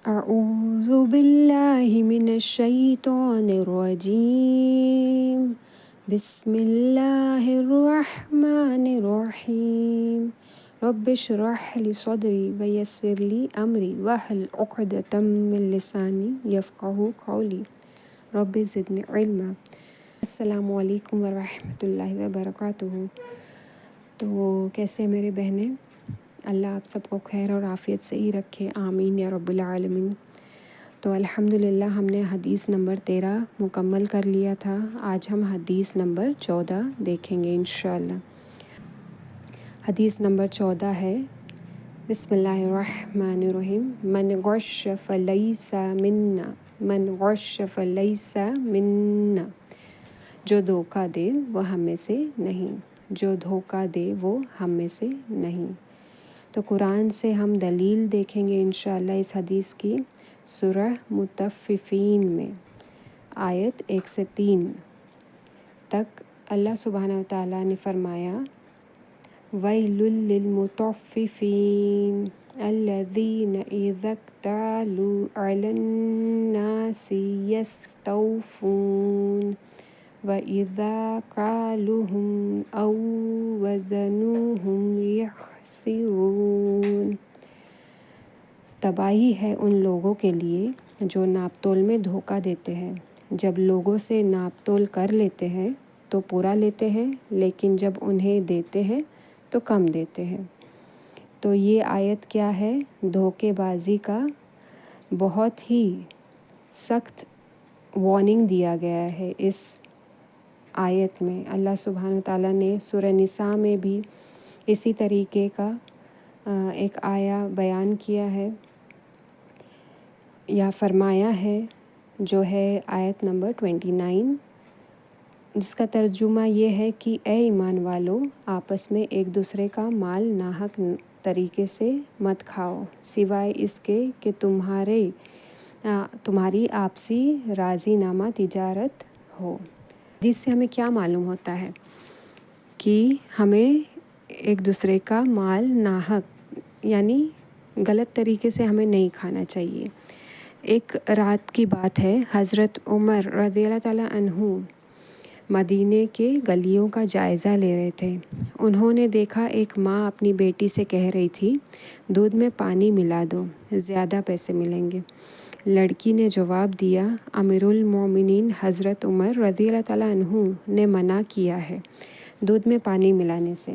أعوذ بالله من الشيطان الرجيم. بسم الله الرحمن الرحيم. رب اشرح لي صدري ويسر لي أمري واحلل عقدة من لساني يفقهوا قولي رب زدني علما. السلام علیکم ورحمۃ اللہ وبرکاتہ. تو کیسے میرے بہنیں؟ اللہ آپ سب کو خیر اور عافیت سے ہی رکھے، آمین یا رب العالمین. تو الحمدللہ ہم نے حدیث نمبر 13 مکمل کر لیا تھا. آج ہم حدیث نمبر 14 دیکھیں گے انشاءاللہ. حدیث نمبر 14 ہے، بسم اللہ الرحمن الرحیم. من غش فلیس منا، من غش فلیس منا. جو دھوکہ دے وہ ہم میں سے نہیں، جو دھوکہ دے وہ ہم میں سے نہیں. تو قرآن سے ہم دلیل دیکھیں گے انشاءاللہ اس حدیث کی. سورہ مطففین میں آیت 1 سے 3 تک اللہ سبحانہ وتعالیٰ نے فرمایا، وَيْلٌ لِّلْمُطَفِّفِينَ الَّذِينَ إِذَا اكْتَالُوا عَلَى النَّاسِ يَسْتَوْفُونَ وَإِذَا كَالُوهُمْ أَو وَّزَنُوهُمْ يَخْسِرُونَ. تباہی ہے ان لوگوں کے لیے جو ناپ تول میں دھوکہ دیتے ہیں. جب لوگوں سے ناپ تول کر لیتے ہیں تو پورا لیتے ہیں، لیکن جب انہیں دیتے ہیں تو کم دیتے ہیں. تو یہ آیت کیا ہے؟ دھوکے بازی کا بہت ہی سخت وارننگ دیا گیا ہے. اس آیت میں اللہ سبحانہ وتعالیٰ نے سورہ نساء میں بھی اسی طریقے کا ایک آیا بیان کیا ہے یا فرمایا ہے، جو ہے آیت نمبر 29، جس کا ترجمہ یہ ہے کہ اے ایمان والو، آپس میں ایک دوسرے کا مال ناحق طریقے سے مت کھاؤ، سوائے اس کے کہ تمہاری آپسی راضی نامہ تجارت ہو. حدیث سے ہمیں کیا معلوم ہوتا ہے کہ ہمیں ایک دوسرے کا مال ناحق یعنی غلط طریقے سے ہمیں نہیں کھانا چاہیے. ایک رات کی بات ہے، حضرت عمر رضی اللہ تعالیٰ عنہ مدینے کے گلیوں کا جائزہ لے رہے تھے. انہوں نے دیکھا ایک ماں اپنی بیٹی سے کہہ رہی تھی، دودھ میں پانی ملا دو، زیادہ پیسے ملیں گے. لڑکی نے جواب دیا، امیر المومنین حضرت عمر رضی اللہ تعالیٰ عنہ نے منع کیا ہے دودھ میں پانی ملانے سے.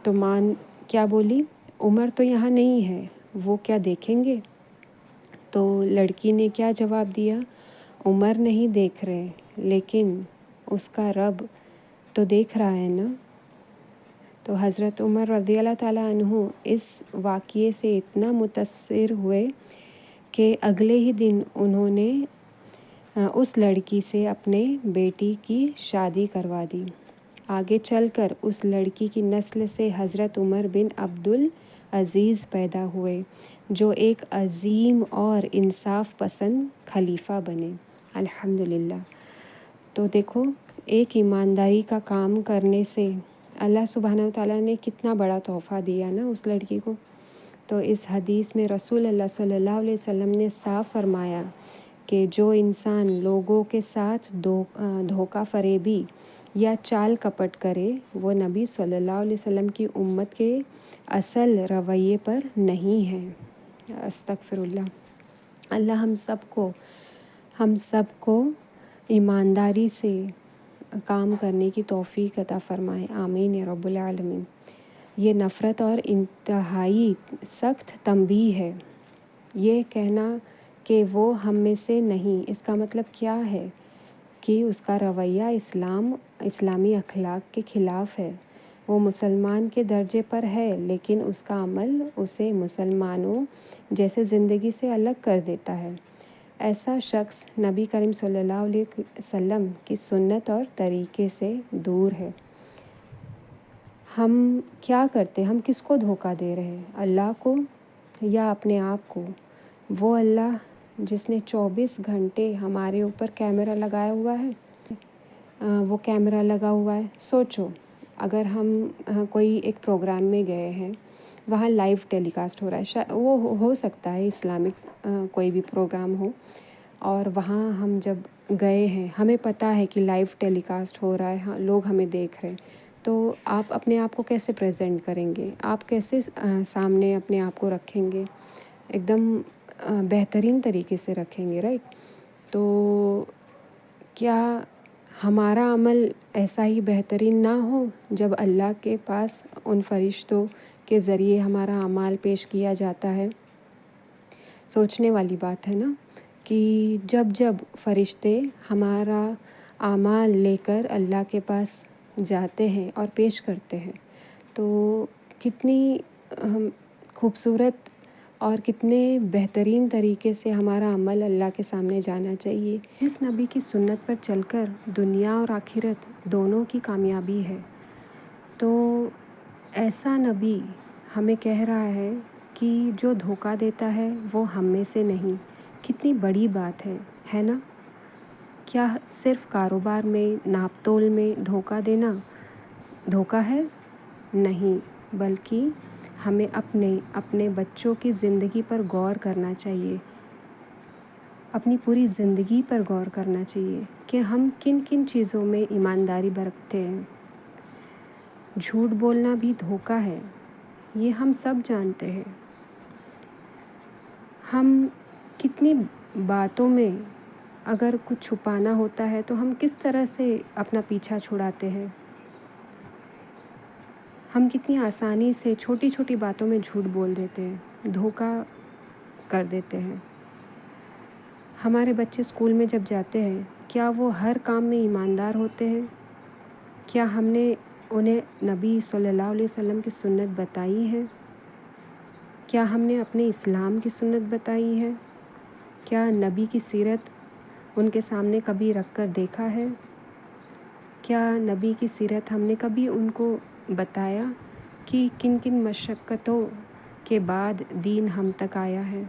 تو ماں کیا بولی، عمر تو یہاں نہیں ہے، وہ کیا دیکھیں گے؟ تو لڑکی نے کیا جواب دیا، عمر نہیں دیکھ رہے لیکن اس کا رب تو دیکھ رہا ہے نا. تو حضرت عمر رضی اللہ تعالیٰ عنہ اس واقعے سے اتنا متاثر ہوئے کہ اگلے ہی دن انہوں نے اس لڑکی سے اپنے بیٹی کی شادی کروا دی. آگے چل کر اس لڑکی کی نسل سے حضرت عمر بن عبدالعزیز پیدا ہوئے، جو ایک عظیم اور انصاف پسند خلیفہ بنے. الحمدللہ. تو دیکھو، ایک ایمانداری کا کام کرنے سے اللہ سبحانہ وتعالیٰ نے کتنا بڑا تحفہ دیا نا اس لڑکی کو. تو اس حدیث میں رسول اللہ صلی اللہ علیہ وسلم نے صاف فرمایا کہ جو انسان لوگوں کے ساتھ دھوکہ فریبی یا چال کپٹ کرے، وہ نبی صلی اللہ علیہ وسلم کی امت کے اصل رویے پر نہیں ہے. استغفر اللہ. اللہ ہم سب کو ایمانداری سے کام کرنے کی توفیق عطا فرمائے، آمین یا رب العالمین. یہ نفرت اور انتہائی سخت تنبیہ ہے. یہ کہنا کہ وہ ہم میں سے نہیں، اس کا مطلب کیا ہے کہ اس کا رویہ اسلامی اخلاق کے خلاف ہے. وہ مسلمان کے درجے پر ہے لیکن اس کا عمل اسے مسلمانوں جیسے زندگی سے الگ کر دیتا ہے. ایسا شخص نبی کریم صلی اللہ علیہ وسلم کی سنت اور طریقے سے دور ہے. ہم کیا کرتے، ہم کس کو دھوکہ دے رہے ہیں؟ اللہ کو یا اپنے آپ کو؟ وہ اللہ جس نے 24 گھنٹے ہمارے اوپر کیمرہ لگایا ہوا ہے، وہ کیمرہ لگا ہوا ہے. سوچو، اگر ہم کوئی ایک پروگرام میں گئے ہیں وہاں لائیو ٹیلی کاسٹ ہو رہا ہے، وہ ہو سکتا ہے اسلامک کوئی بھی پروگرام ہو، اور وہاں ہم جب گئے ہیں ہمیں پتہ ہے کہ لائیو ٹیلی کاسٹ ہو رہا ہے، ہاں لوگ ہمیں دیکھ رہے ہیں، تو آپ اپنے آپ کو کیسے پریزنٹ کریں گے، آپ کیسے سامنے اپنے آپ کو رکھیں گے، ایک دم بہترین طریقے سے رکھیں گے، رائٹ؟ تو کیا ہمارا عمل ایسا ہی بہترین نہ ہو جب اللہ کے پاس ان فرشتوں کے ذریعے ہمارا اعمال پیش کیا جاتا ہے؟ سوچنے والی بات ہے نا، کہ جب فرشتے ہمارا اعمال لے کر اللہ کے پاس جاتے ہیں اور پیش کرتے ہیں، تو کتنی خوبصورت اور کتنے بہترین طریقے سے ہمارا عمل اللہ کے سامنے جانا چاہیے. جس نبی کی سنت پر چل کر دنیا اور آخرت دونوں کی کامیابی ہے، تو ایسا نبی ہمیں کہہ رہا ہے کہ جو دھوکہ دیتا ہے وہ ہم میں سے نہیں. کتنی بڑی بات ہے نا؟ کیا صرف کاروبار میں، ناپ تول میں دھوکہ دینا دھوکہ ہے؟ نہیں، بلکہ ہمیں اپنے بچوں کی زندگی پر غور کرنا چاہیے، اپنی پوری زندگی پر غور کرنا چاہیے کہ ہم کن کن چیزوں میں ایمانداری برتتے ہیں. جھوٹ بولنا بھی دھوکہ ہے، یہ ہم سب جانتے ہیں. ہم کتنی باتوں میں اگر کچھ چھپانا ہوتا ہے تو ہم کس طرح سے اپنا پیچھا چھڑاتے ہیں. ہم کتنی آسانی سے چھوٹی چھوٹی باتوں میں جھوٹ بول دیتے ہیں، دھوکہ کر دیتے ہیں. ہمارے بچے اسکول میں جب جاتے ہیں، کیا وہ ہر کام میں ایماندار ہوتے ہیں؟ کیا ہم نے انہیں نبی صلی اللہ علیہ وسلم کی سنت بتائی ہے؟ کیا ہم نے اپنے اسلام کی سنت بتائی ہے؟ کیا نبی کی سیرت ان کے سامنے کبھی رکھ کر دیکھا ہے؟ کیا نبی کی سیرت ہم نے کبھی ان کو بتایا کہ کن کن مشقتوں کے بعد دین ہم تک آیا ہے؟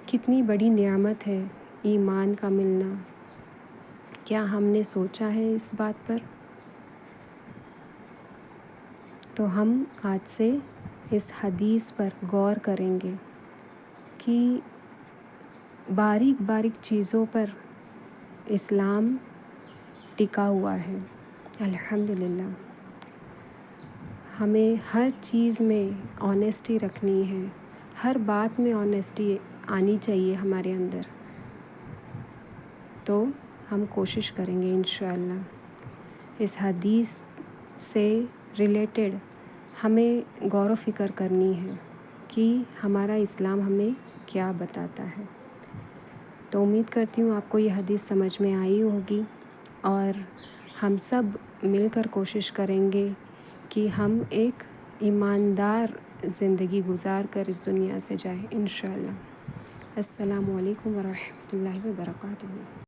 کتنی بڑی نعمت ہے ایمان کا ملنا. کیا ہم نے سوچا ہے اس بات پر؟ تو ہم آج سے اس حدیث پر غور کریں گے کہ باریک باریک چیزوں پر اسلام ٹکا ہوا ہے. الحمدللہ ہمیں ہر چیز میں آنیسٹی رکھنی ہے، ہر بات میں آنیسٹی آنی چاہیے ہمارے اندر. تو ہم کوشش کریں گے انشاءاللہ. اس حدیث سے ریلیٹڈ ہمیں غور و فکر کرنی ہے کہ ہمارا اسلام ہمیں کیا بتاتا ہے. تو امید کرتی ہوں آپ کو یہ حدیث سمجھ میں آئی ہوگی، اور ہم سب مل کر کوشش کریں گے کہ ہم ایک ایماندار زندگی گزار کر اس دنیا سے جائیں انشاءاللہ. السلام علیکم ورحمۃ اللہ وبرکاتہ.